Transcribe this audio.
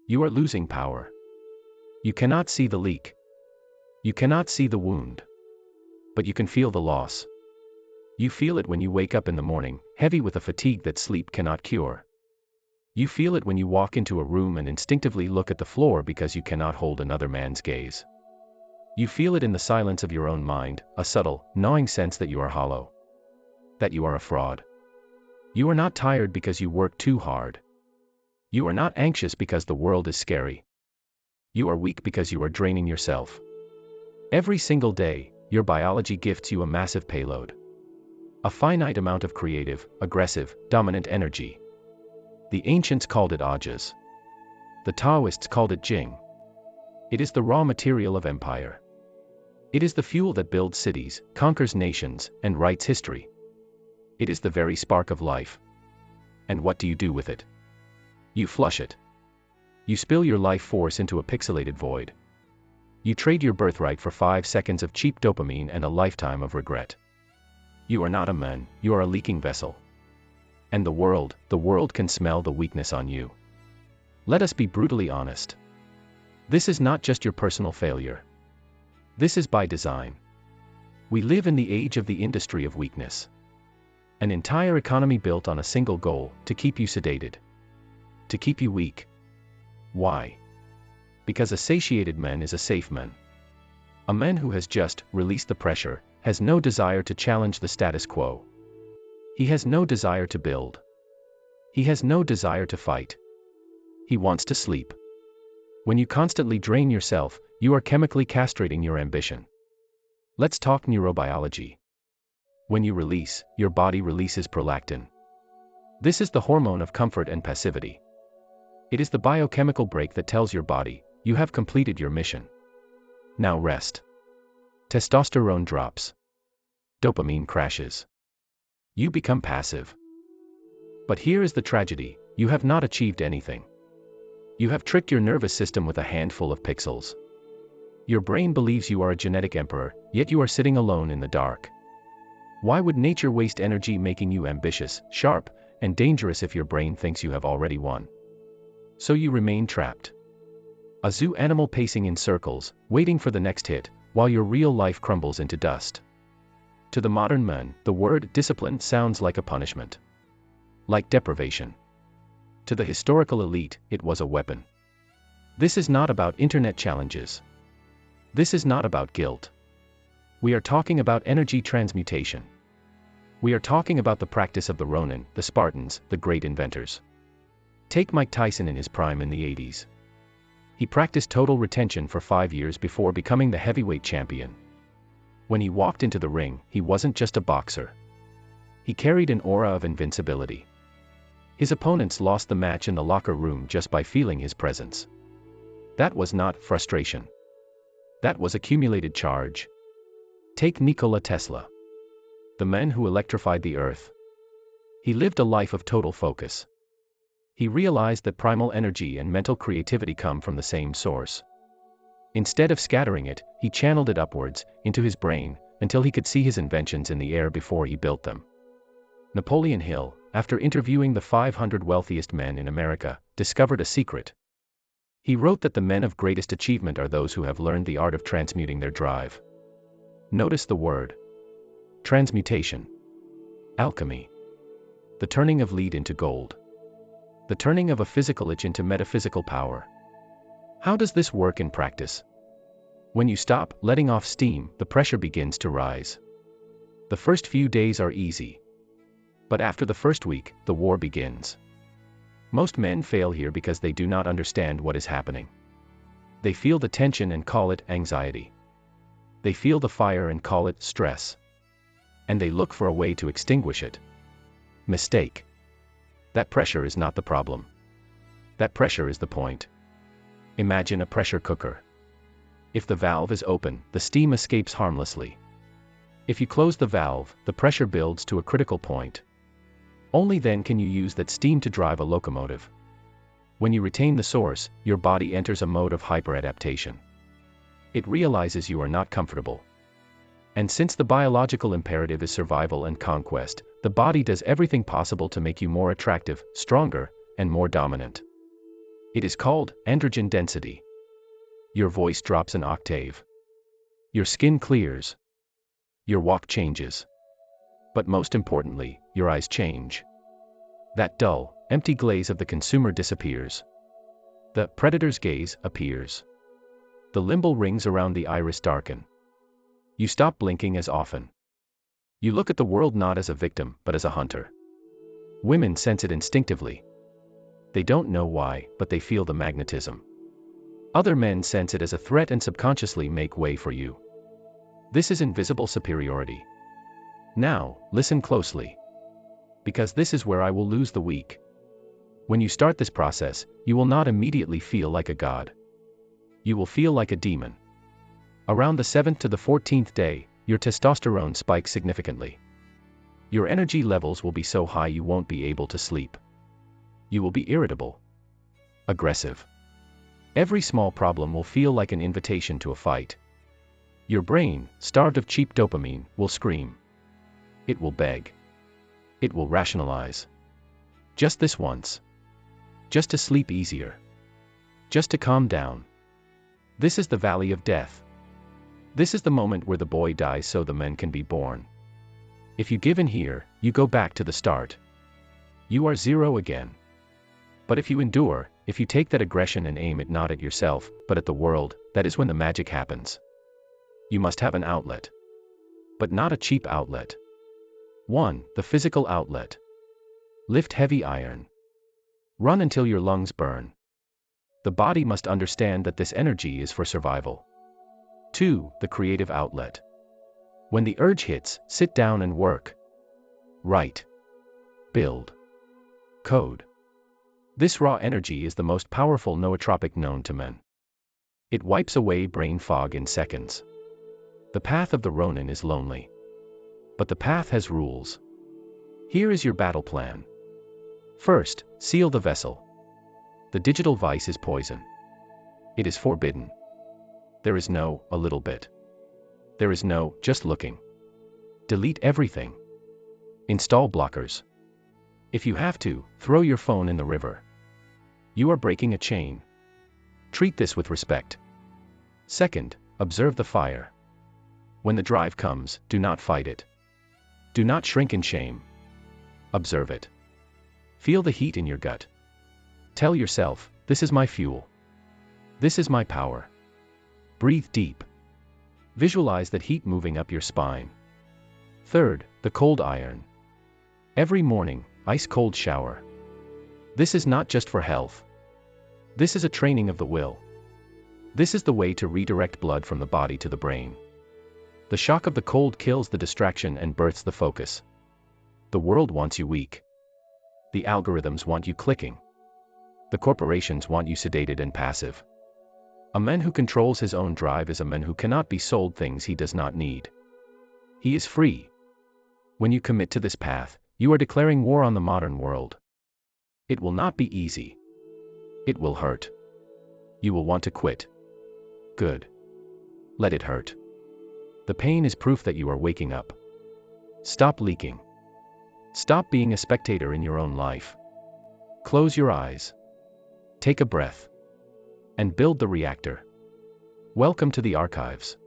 You are losing power. You cannot see the leak. You cannot see the wound. But you can feel the loss. You feel it when you wake up in the morning, heavy with a fatigue that sleep cannot cure. You feel it when you walk into a room and instinctively look at the floor because you cannot hold another man's gaze. You feel it in the silence of your own mind, a subtle, gnawing sense that you are hollow. That you are a fraud. You are not tired because you work too hard. You are not anxious because the world is scary. You are weak because you are draining yourself. Every single day, your biology gifts you a massive payload. A finite amount of creative, aggressive, dominant energy. The ancients called it ajas. The Taoists called it jing. It is the raw material of empire. It is the fuel that builds cities, conquers nations, and writes history. It is the very spark of life. And what do you do with it? You flush it. You spill your life force into a pixelated void. You trade your birthright for 5 seconds of cheap dopamine and a lifetime of regret. You are not a man, you are a leaking vessel. And the world can smell the weakness on you. Let us be brutally honest. This is not just your personal failure. This is by design. We live in the age of the industry of weakness. An entire economy built on a single goal, to keep you sedated. To keep you weak. Why? Because a satiated man is a safe man. A man who has just released the pressure, has no desire to challenge the status quo. He has no desire to build. He has no desire to fight. He wants to sleep. When you constantly drain yourself, you are chemically castrating your ambition. Let's talk neurobiology. When you release, your body releases prolactin. This is the hormone of comfort and passivity. It is the biochemical break that tells your body, you have completed your mission. Now rest. Testosterone drops. Dopamine crashes. You become passive. But here is the tragedy, you have not achieved anything. You have tricked your nervous system with a handful of pixels. Your brain believes you are a genetic emperor, yet you are sitting alone in the dark. Why would nature waste energy making you ambitious, sharp, and dangerous if your brain thinks you have already won? So you remain trapped. A zoo animal pacing in circles, waiting for the next hit, while your real life crumbles into dust. To the modern man, the word discipline sounds like a punishment. Like deprivation. To the historical elite, it was a weapon. This is not about internet challenges. This is not about guilt. We are talking about energy transmutation. We are talking about the practice of the Ronin, the Spartans, the great inventors. Take Mike Tyson in his prime in the 80s. He practiced total retention for 5 years before becoming the heavyweight champion. When he walked into the ring, he wasn't just a boxer. He carried an aura of invincibility. His opponents lost the match in the locker room just by feeling his presence. That was not frustration. That was accumulated charge. Take Nikola Tesla. The man who electrified the earth. He lived a life of total focus. He realized that primal energy and mental creativity come from the same source. Instead of scattering it, he channeled it upwards, into his brain, until he could see his inventions in the air before he built them. Napoleon Hill, after interviewing the 500 wealthiest men in America, discovered a secret. He wrote that the men of greatest achievement are those who have learned the art of transmuting their drive. Notice the word. Transmutation. Alchemy. The turning of lead into gold. The turning of a physical itch into metaphysical power. How does this work in practice? When you stop letting off steam, the pressure begins to rise. The first few days are easy. But after the first week, the war begins. Most men fail here because they do not understand what is happening. They feel the tension and call it anxiety. They feel the fire and call it stress. And they look for a way to extinguish it. Mistake. That pressure is not the problem. That pressure is the point. Imagine a pressure cooker. If the valve is open, the steam escapes harmlessly. If you close the valve, the pressure builds to a critical point. Only then can you use that steam to drive a locomotive. When you retain the source, your body enters a mode of hyperadaptation. It realizes you are not comfortable. And since the biological imperative is survival and conquest, the body does everything possible to make you more attractive, stronger, and more dominant. It is called androgen density. Your voice drops an octave. Your skin clears. Your walk changes. But most importantly, your eyes change. That dull, empty glaze of the consumer disappears. The predator's gaze appears. The limbal rings around the iris darken. You stop blinking as often. You look at the world not as a victim, but as a hunter. Women sense it instinctively. They don't know why, but they feel the magnetism. Other men sense it as a threat and subconsciously make way for you. This is invisible superiority. Now, listen closely. Because this is where I will lose the weak. When you start this process, you will not immediately feel like a god. You will feel like a demon. Around the 7th to the 14th day, your testosterone spikes significantly. Your energy levels will be so high you won't be able to sleep. You will be irritable. Aggressive. Every small problem will feel like an invitation to a fight. Your brain, starved of cheap dopamine, will scream. It will beg. It will rationalize. Just this once. Just to sleep easier. Just to calm down. This is the valley of death. This is the moment where the boy dies so the men can be born. If you give in here, you go back to the start. You are zero again. But if you endure, if you take that aggression and aim it not at yourself, but at the world, that is when the magic happens. You must have an outlet. But not a cheap outlet. 1. The physical outlet. Lift heavy iron. Run until your lungs burn. The body must understand that this energy is for survival. 2. The creative outlet. When the urge hits, sit down and work. Write. Build. Code. This raw energy is the most powerful nootropic known to men. It wipes away brain fog in seconds. The path of the Ronin is lonely. But the path has rules. Here is your battle plan. First, seal the vessel. The digital vice is poison. It is forbidden. There is no, a little bit. There is no, just looking. Delete everything. Install blockers. If you have to, throw your phone in the river. You are breaking a chain. Treat this with respect. Second, observe the fire. When the drive comes, do not fight it. Do not shrink in shame. Observe it. Feel the heat in your gut. Tell yourself, this is my fuel. This is my power. Breathe deep. Visualize that heat moving up your spine. Third, the cold iron. Every morning, ice-cold shower. This is not just for health. This is a training of the will. This is the way to redirect blood from the body to the brain. The shock of the cold kills the distraction and births the focus. The world wants you weak. The algorithms want you clicking. The corporations want you sedated and passive. A man who controls his own drive is a man who cannot be sold things he does not need. He is free. When you commit to this path, you are declaring war on the modern world. It will not be easy. It will hurt. You will want to quit. Good. Let it hurt. The pain is proof that you are waking up. Stop leaking. Stop being a spectator in your own life. Close your eyes. Take a breath. And build the reactor. Welcome to the archives.